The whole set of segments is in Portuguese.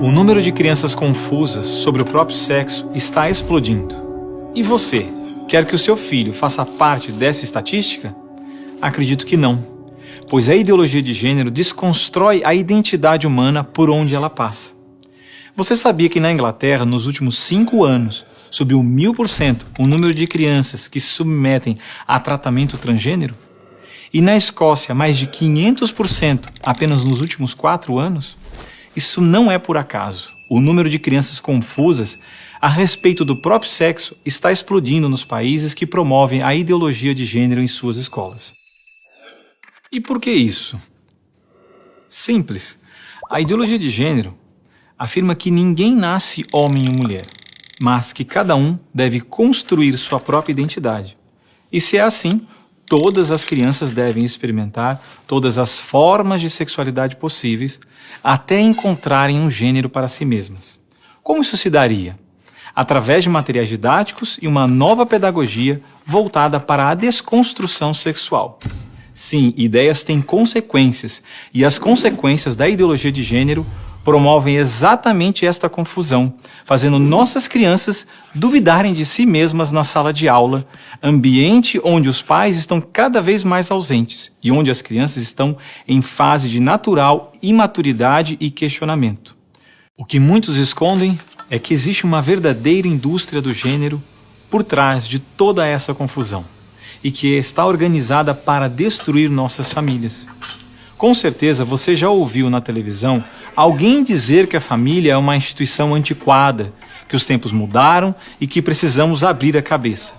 O número de crianças confusas sobre o próprio sexo está explodindo. E você, quer que o seu filho faça parte dessa estatística? Acredito que não, pois a ideologia de gênero desconstrói a identidade humana por onde ela passa. Você sabia que na Inglaterra, nos últimos 5 anos, subiu 1000% o número de crianças que se submetem a tratamento transgênero? E na Escócia, mais de 500% apenas nos últimos 4 anos? Isso não é por acaso. O número de crianças confusas a respeito do próprio sexo está explodindo nos países que promovem a ideologia de gênero em suas escolas. E por que isso? Simples. A ideologia de gênero afirma que ninguém nasce homem ou mulher, mas que cada um deve construir sua própria identidade. E se é assim, todas as crianças devem experimentar todas as formas de sexualidade possíveis até encontrarem um gênero para si mesmas. Como isso se daria? Através de materiais didáticos e uma nova pedagogia voltada para a desconstrução sexual. Sim, ideias têm consequências, e as consequências da ideologia de gênero promovem exatamente esta confusão, fazendo nossas crianças duvidarem de si mesmas na sala de aula, ambiente onde os pais estão cada vez mais ausentes e onde as crianças estão em fase de natural imaturidade e questionamento. O que muitos escondem é que existe uma verdadeira indústria do gênero por trás de toda essa confusão e que está organizada para destruir nossas famílias. Com certeza você já ouviu na televisão alguém dizer que a família é uma instituição antiquada, que os tempos mudaram e que precisamos abrir a cabeça.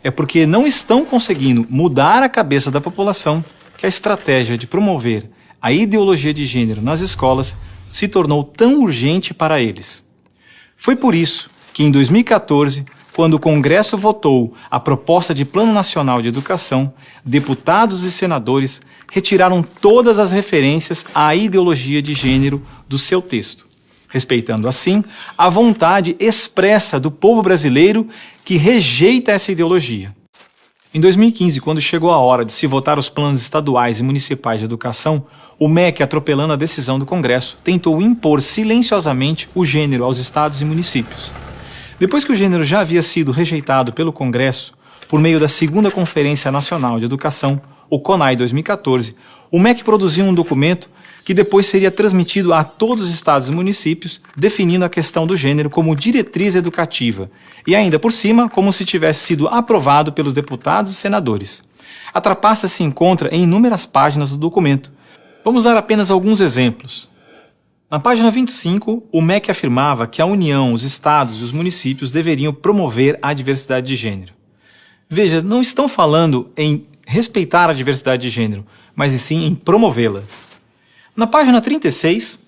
É porque não estão conseguindo mudar a cabeça da população que a estratégia de promover a ideologia de gênero nas escolas se tornou tão urgente para eles. Foi por isso que em 2014, quando o Congresso votou a proposta de Plano Nacional de Educação, deputados e senadores retiraram todas as referências à ideologia de gênero do seu texto, respeitando assim a vontade expressa do povo brasileiro que rejeita essa ideologia. Em 2015, quando chegou a hora de se votar os planos estaduais e municipais de educação, o MEC, atropelando a decisão do Congresso, tentou impor silenciosamente o gênero aos estados e municípios. Depois que o gênero já havia sido rejeitado pelo Congresso, por meio da Segunda Conferência Nacional de Educação, o CONAE 2014, o MEC produziu um documento que depois seria transmitido a todos os estados e municípios, definindo a questão do gênero como diretriz educativa, e ainda por cima, como se tivesse sido aprovado pelos deputados e senadores. A trapaça se encontra em inúmeras páginas do documento. Vamos dar apenas alguns exemplos. Na página 25, o MEC afirmava que a União, os estados e os municípios deveriam promover a diversidade de gênero. Veja, não estão falando em respeitar a diversidade de gênero, mas sim em promovê-la. Na página 36,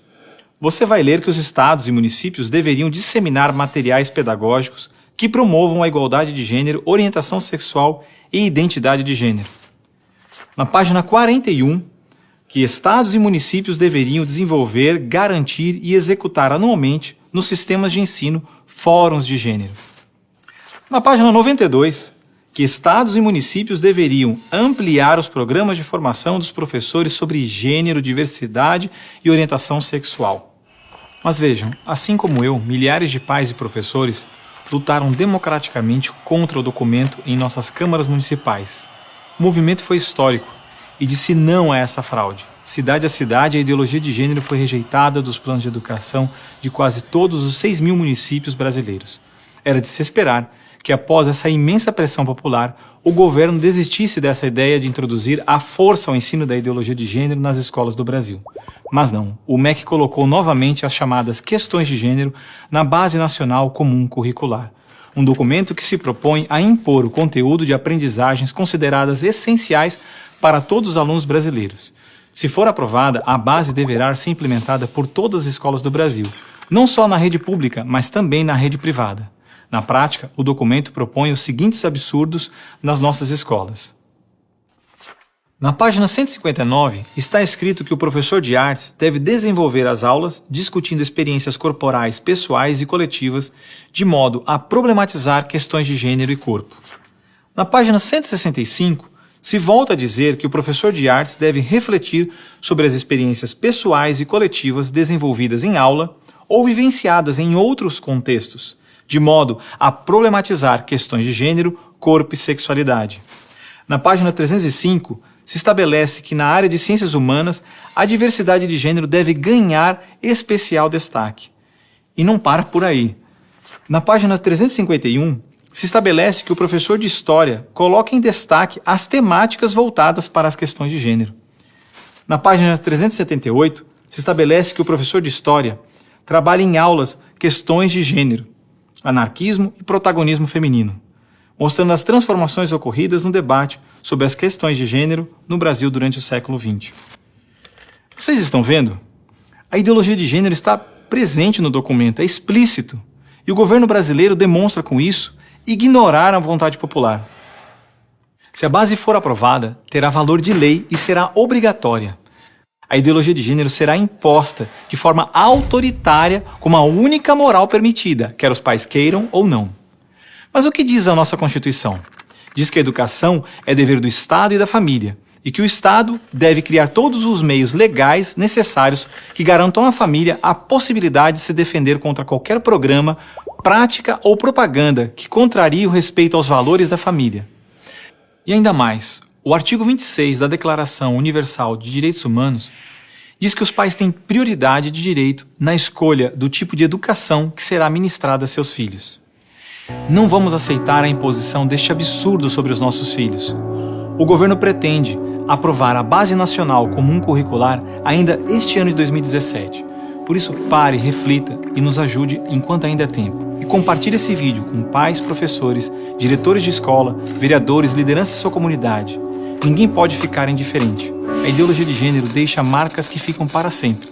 você vai ler que os estados e municípios deveriam disseminar materiais pedagógicos que promovam a igualdade de gênero, orientação sexual e identidade de gênero. Na página 41, que estados e municípios deveriam desenvolver, garantir e executar anualmente nos sistemas de ensino fóruns de gênero. Na página 92, que estados e municípios deveriam ampliar os programas de formação dos professores sobre gênero, diversidade e orientação sexual. Mas vejam, assim como eu, milhares de pais e professores lutaram democraticamente contra o documento em nossas câmaras municipais. O movimento foi histórico e disse não a essa fraude. Cidade a cidade, a ideologia de gênero foi rejeitada dos planos de educação de quase todos os 6.000 municípios brasileiros. Era de se esperar que, após essa imensa pressão popular, o governo desistisse dessa ideia de introduzir à força o ensino da ideologia de gênero nas escolas do Brasil. Mas não, o MEC colocou novamente as chamadas questões de gênero na Base Nacional Comum Curricular, um documento que se propõe a impor o conteúdo de aprendizagens consideradas essenciais para todos os alunos brasileiros. Se for aprovada, a base deverá ser implementada por todas as escolas do Brasil, não só na rede pública, mas também na rede privada. Na prática, o documento propõe os seguintes absurdos nas nossas escolas. Na página 159, está escrito que o professor de artes deve desenvolver as aulas discutindo experiências corporais, pessoais e coletivas, de modo a problematizar questões de gênero e corpo. Na página 165, se volta a dizer que o professor de artes deve refletir sobre as experiências pessoais e coletivas desenvolvidas em aula ou vivenciadas em outros contextos, de modo a problematizar questões de gênero, corpo e sexualidade. Na página 305, se estabelece que na área de ciências humanas, a diversidade de gênero deve ganhar especial destaque. E não para por aí. Na página 351, se estabelece que o professor de História coloque em destaque as temáticas voltadas para as questões de gênero. Na página 378, se estabelece que o professor de História trabalhe em aulas questões de gênero, anarquismo e protagonismo feminino, mostrando as transformações ocorridas no debate sobre as questões de gênero no Brasil durante o século XX. Vocês estão vendo? A ideologia de gênero está presente no documento, é explícito, e o governo brasileiro demonstra com isso ignorar a vontade popular. Se a base for aprovada, terá valor de lei e será obrigatória. A ideologia de gênero será imposta de forma autoritária como a única moral permitida, quer os pais queiram ou não. Mas o que diz a nossa Constituição? Diz que a educação é dever do Estado e da família, e que o Estado deve criar todos os meios legais necessários que garantam à família a possibilidade de se defender contra qualquer programa, prática ou propaganda que contrarie o respeito aos valores da família. E ainda mais, o artigo 26 da Declaração Universal de Direitos Humanos diz que os pais têm prioridade de direito na escolha do tipo de educação que será ministrada a seus filhos. Não vamos aceitar a imposição deste absurdo sobre os nossos filhos. O governo pretende aprovar a Base Nacional Comum Curricular ainda este ano de 2017. Por isso, pare, reflita e nos ajude enquanto ainda é tempo. E compartilhe esse vídeo com pais, professores, diretores de escola, vereadores, lideranças de sua comunidade. Ninguém pode ficar indiferente. A ideologia de gênero deixa marcas que ficam para sempre.